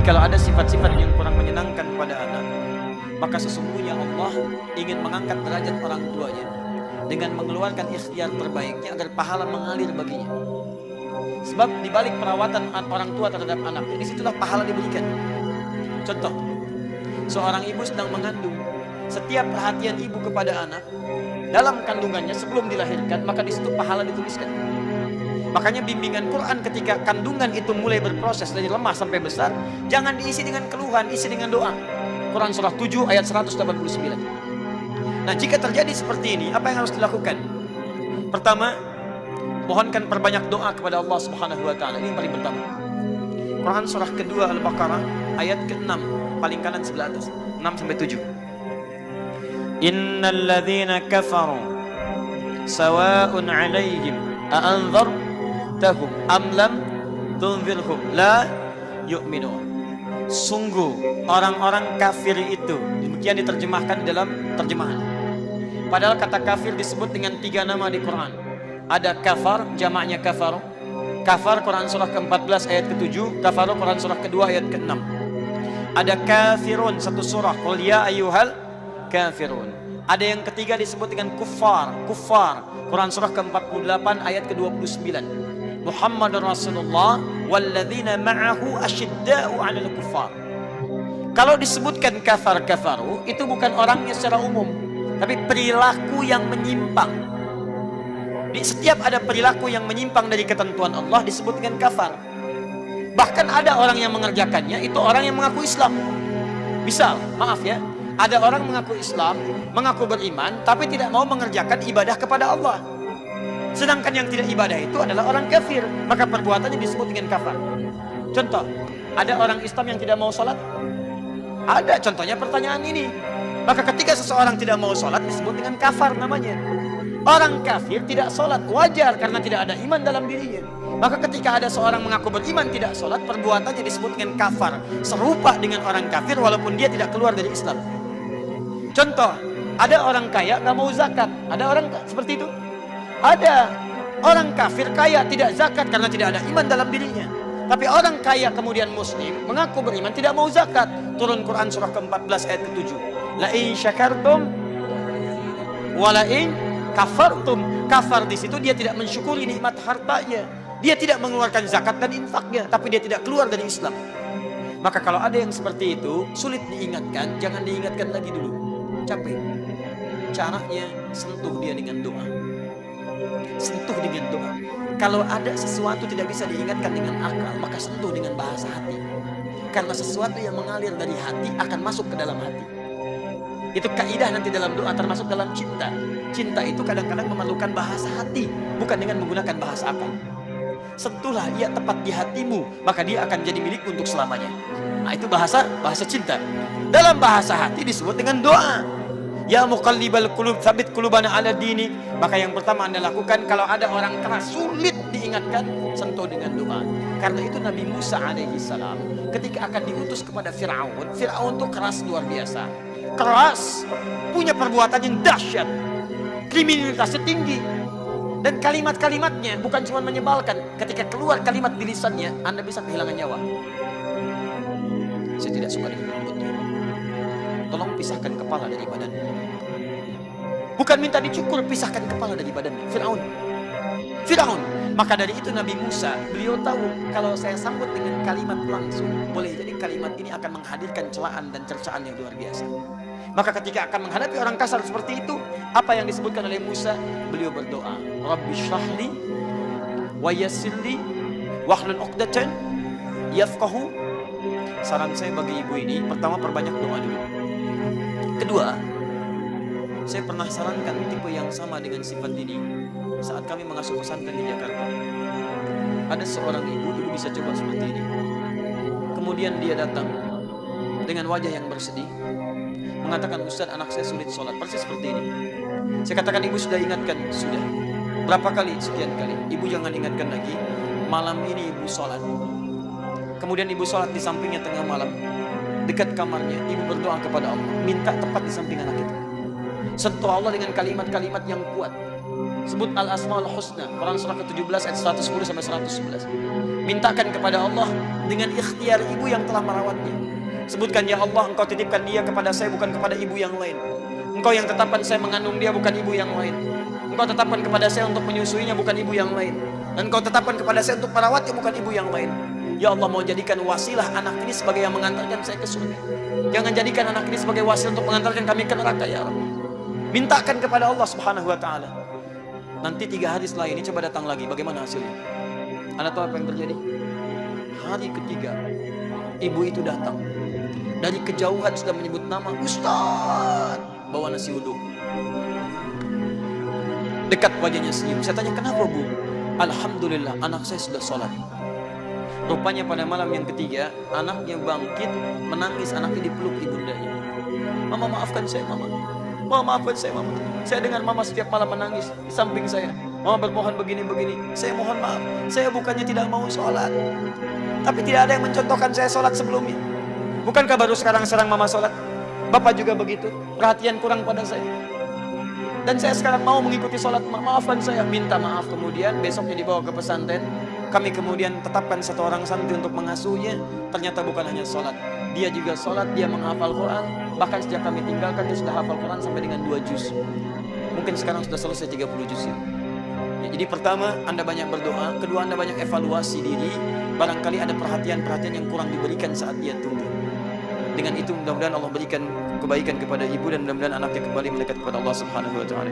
kalau ada sifat-sifat yang kurang menyenangkan pada anak, maka sesungguhnya Allah ingin mengangkat derajat orang tuanya dengan mengeluarkan ikhtiar terbaiknya agar pahala mengalir baginya. Sebab di balik perawatan orang tua terhadap anaknya, disitulah pahala diberikan. Contoh, seorang ibu sedang mengandung. Setiap perhatian ibu kepada anak dalam kandungannya sebelum dilahirkan, maka disitu pahala dituliskan. Makanya bimbingan Quran ketika kandungan itu mulai berproses dari lemah sampai besar, jangan diisi dengan keluhan, isi dengan doa. Quran surah 7 ayat 189. Nah, jika terjadi seperti ini, apa yang harus dilakukan? Pertama, mohonkan perbanyak doa kepada Allah Subhanahu wa taala. Ini yang paling pertama. Quran surah kedua Al-Baqarah ayat ke-6, paling kanan sebelah atas, 6 sampai 7. Innal ladzina kafaru sawa'un 'alaihim a'anzartahum am lam tunzirhum la yu'minun. Sungguh orang-orang kafir itu, demikian diterjemahkan di dalam terjemahan. Padahal kata kafir disebut dengan 3 nama di Quran. Ada kafar, jamaknya kafar. Kafar Quran surah ke-14 ayat ke-7, kafar Quran surah kedua ayat ke-6. Ada kafirun, satu surah, qul ya ayyuhal kafirun. Ada yang ketiga disebut dengan kuffar, kuffar Quran surah ke-48 ayat ke-29. Muhammadur Rasulullah walladzina ma'ahu asyidda'u 'alal kuffar. Kalau disebutkan kafar kafaru, itu bukan orangnya secara umum, tapi perilaku yang menyimpang. Di setiap ada perilaku yang menyimpang dari ketentuan Allah disebut dengan kafar. Bahkan ada orang yang mengerjakannya, itu orang yang mengaku Islam. Misal, maaf ya, ada orang mengaku Islam, mengaku beriman, tapi tidak mau mengerjakan ibadah kepada Allah. Sedangkan yang tidak ibadah itu adalah orang kafir, maka perbuatannya disebut dengan kafar. Contoh, ada orang Islam yang tidak mau sholat? Ada, contohnya pertanyaan ini. Maka ketika seseorang tidak mau sholat disebut dengan kafar namanya. Orang kafir tidak sholat, wajar karena tidak ada iman dalam dirinya. Maka ketika ada seorang mengaku beriman tidak sholat, perbuatannya disebut dengan kafar, serupa dengan orang kafir walaupun dia tidak keluar dari Islam. Contoh, ada orang kaya nggak mau zakat, ada orang seperti itu. Ada orang kafir kaya tidak zakat karena tidak ada iman dalam dirinya. Tapi orang kaya kemudian muslim mengaku beriman tidak mau zakat. Turun Quran surah ke-14 ayat ke-7. La in syakartum wa la in kafartum. Kafar di situ dia tidak mensyukuri nikmat hartanya. Dia tidak mengeluarkan zakat dan infaknya, tapi dia tidak keluar dari Islam. Maka kalau ada yang seperti itu sulit diingatkan, jangan diingatkan lagi dulu. Capek. Caranya sentuh dia dengan doa. Sentuh dengan doa. Kalau ada sesuatu tidak bisa diingatkan dengan akal, maka sentuh dengan bahasa hati. Karena sesuatu yang mengalir dari hati akan masuk ke dalam hati. Itu kaidah nanti dalam doa, termasuk dalam cinta. Cinta itu kadang-kadang memerlukan bahasa hati, bukan dengan menggunakan bahasa akal. Sentuhlah ia tepat di hatimu, maka dia akan jadi milikmu untuk selamanya. Nah, itu bahasa cinta. Dalam bahasa hati disebut dengan doa. Ya muqallibal qulub tsabit qulubana ala dini. Maka yang pertama Anda lakukan kalau ada orang keras sulit diingatkan, sentuh dengan doa. Karena itu Nabi Musa alaihi salam ketika akan diutus kepada Firaun, Firaun itu keras luar biasa. Keras, punya perbuatan yang dahsyat, kriminalitasnya tinggi. Dan kalimat-kalimatnya bukan cuma menyebalkan. Ketika keluar kalimat di lisannya, Anda bisa kehilangan nyawa. Saya tidak suka dengan rambutnya. Tolong pisahkan kepala dari badannya. Bukan minta dicukur, pisahkan kepala dari badannya. Firaun. Maka dari itu Nabi Musa, beliau tahu kalau saya sambut dengan kalimat langsung, boleh jadi kalimat ini akan menghadirkan celaan dan cercaan yang luar biasa. Maka ketika akan menghadapi orang kasar seperti itu, apa yang disebutkan oleh Musa? Beliau berdoa, Rabbi syrahli wa yassirli wahlul 'uqdatan yafqahu. Saran saya bagi ibu ini, pertama perbanyak doa dulu. Kedua, saya pernah sarankan tipe yang sama dengan sifat ini saat kami mengasuh pesantren di Jakarta. Ada seorang ibu bisa coba seperti ini. Kemudian dia datang dengan wajah yang bersedih, mengatakan, Ustaz, anak saya sulit sholat. Persis seperti ini. Saya katakan, ibu sudah ingatkan? Sudah. Berapa kali? Sekian kali. Ibu jangan ingatkan lagi. Malam ini ibu sholat. Kemudian ibu sholat di sampingnya tengah malam. Dekat kamarnya, ibu berdoa kepada Allah. Minta tepat di samping anak itu. Sentuh Allah dengan kalimat-kalimat yang kuat. Sebut al-asmaul husna, Quran surah ke-17 ayat 110 sampai 111. Mintakan kepada Allah dengan ikhtiar ibu yang telah merawatnya. Sebutkan, ya Allah, engkau titipkan dia kepada saya, bukan kepada ibu yang lain. Engkau yang tetapkan saya mengandung dia, bukan ibu yang lain. Engkau tetapkan kepada saya untuk menyusuinya, bukan ibu yang lain. Dan engkau tetapkan kepada saya untuk merawatnya, bukan ibu yang lain. Ya Allah, mau jadikan wasilah anak ini sebagai yang mengantarkan saya ke surga. Jangan jadikan anak ini sebagai wasilah untuk mengantarkan kami ke neraka, ya Allah. Mintakan kepada Allah Subhanahu wa ta'ala. Nanti 3 hari setelah ini coba datang lagi, bagaimana hasilnya? Anda tahu apa yang terjadi? Hari ketiga, ibu itu datang. Dari kejauhan sudah menyebut nama, Ustaz, bawa nasi uduk. Dekat wajahnya senyum. Saya tanya, kenapa Bu? Alhamdulillah, anak saya sudah sholat. Rupanya pada malam yang ketiga, anaknya bangkit, menangis, anaknya dipeluk ibundanya. Mama, maafkan saya, Mama. Mama, maafkan saya, Mama. Saya dengar Mama setiap malam menangis di samping saya. Mama bermohon begini-begini. Saya mohon maaf. Saya bukannya tidak mau sholat, tapi tidak ada yang mencontohkan saya sholat sebelumnya. Bukankah baru sekarang Mama sholat? Bapak juga begitu. Perhatian kurang pada saya. Dan saya sekarang mau mengikuti sholat. Maafkan saya. Minta maaf. Kemudian besoknya dibawa ke pesantren. Kami kemudian tetapkan 1 orang santri untuk mengasuhnya. Ternyata bukan hanya sholat, dia juga sholat, dia menghafal Quran. Bahkan sejak kami tinggalkan, dia sudah hafal Quran sampai dengan 2 juz. Mungkin sekarang sudah selesai 30 juz ya. Jadi pertama, Anda banyak berdoa. Kedua, Anda banyak evaluasi diri. Barangkali ada perhatian-perhatian yang kurang diberikan saat dia tumbuh. Dengan itu mudah-mudahan Allah berikan kebaikan kepada ibu, dan mudah-mudahan anaknya kembali mendekat kepada Allah Subhanahu wa ta'ala.